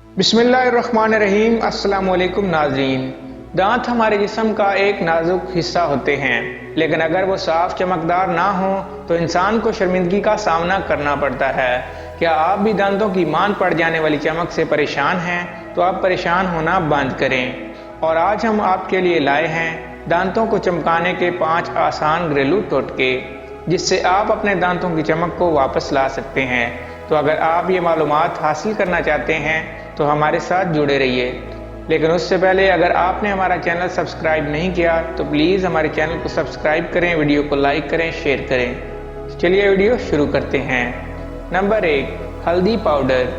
बिस्मिल्लाहिर्रहमानिर्रहीम। अस्सलाम वालेकुम नाज़रीन। दांत हमारे जिस्म का एक नाजुक हिस्सा होते हैं, लेकिन अगर वो साफ चमकदार ना हो तो इंसान को शर्मिंदगी का सामना करना पड़ता है। क्या आप भी दांतों की मान पड़ जाने वाली चमक से परेशान हैं? तो आप परेशान होना बंद करें। और आज हम आपके लिए लाए हैं दांतों को चमकाने के 5 आसान घरेलू टोटके, जिससे आप अपने दांतों की चमक को वापस ला सकते हैं। तो अगर आप ये मालूमात हासिल करना चाहते हैं तो हमारे साथ जुड़े रहिए। लेकिन उससे पहले अगर आपने हमारा चैनल सब्सक्राइब नहीं किया तो प्लीज़ हमारे चैनल को सब्सक्राइब करें, वीडियो को लाइक करें, शेयर करें। चलिए वीडियो शुरू करते हैं। नंबर 1, हल्दी पाउडर।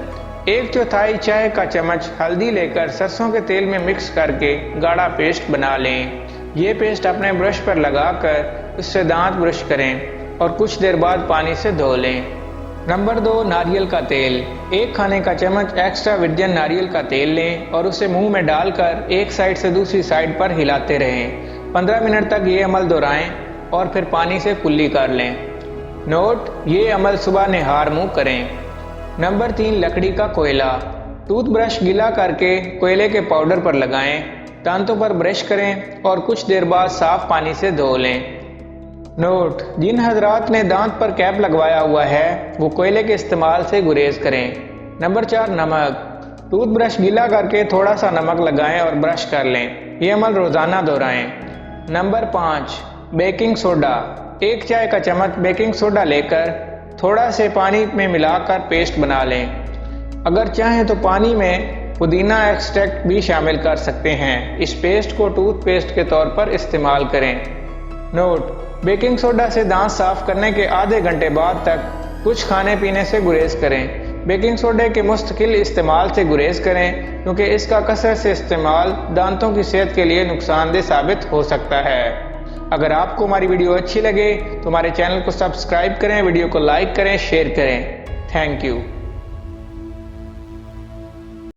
1/4 चाय का चम्मच हल्दी लेकर सरसों के तेल में मिक्स करके गाढ़ा पेस्ट बना लें। ये पेस्ट अपने ब्रश पर लगाकर उससे दांत ब्रश करें और कुछ देर बाद पानी से धो लें। नंबर 2, नारियल का तेल। 1 खाने का चम्मच एक्स्ट्रा वर्जिन नारियल का तेल लें और उसे मुंह में डालकर एक साइड से दूसरी साइड पर हिलाते रहें। 15 मिनट तक ये अमल दोहराएं और फिर पानी से कुल्ली कर लें। नोट: ये अमल सुबह निहार मुंह करें। नंबर 3, लकड़ी का कोयला। टूथब्रश गीला करके कोयले के पाउडर पर लगाएं, दांतों पर ब्रश करें और कुछ देर बाद साफ पानी से धो लें। नोट: जिन हजरात ने दांत पर कैप लगवाया हुआ है वो कोयले के इस्तेमाल से गुरेज करें। नंबर 4, नमक। टूथब्रश गीला करके थोड़ा सा नमक लगाएं और ब्रश कर लें। ये अमल रोजाना दोहराएं। Number 5, baking soda. 1 चाय का चम्मच बेकिंग सोडा लेकर थोड़ा से पानी में मिलाकर पेस्ट बना लें। अगर चाहें तो पानी में पुदीना एक्सट्रैक्ट भी शामिल कर सकते हैं। इस पेस्ट को टूथ पेस्ट के तौर पर इस्तेमाल करें। नोट: बेकिंग सोडा से दांत साफ करने के आधे घंटे बाद तक कुछ खाने पीने से गुरेज करें। बेकिंग सोडे के मुस्तकिल इस्तेमाल से गुरेज करें, क्योंकि इसका कसरत से इस्तेमाल दांतों की सेहत के लिए नुकसानदेह साबित हो सकता है। अगर आपको हमारी वीडियो अच्छी लगे तो हमारे चैनल को सब्सक्राइब करें, वीडियो को लाइक करें, शेयर करें। Thank you.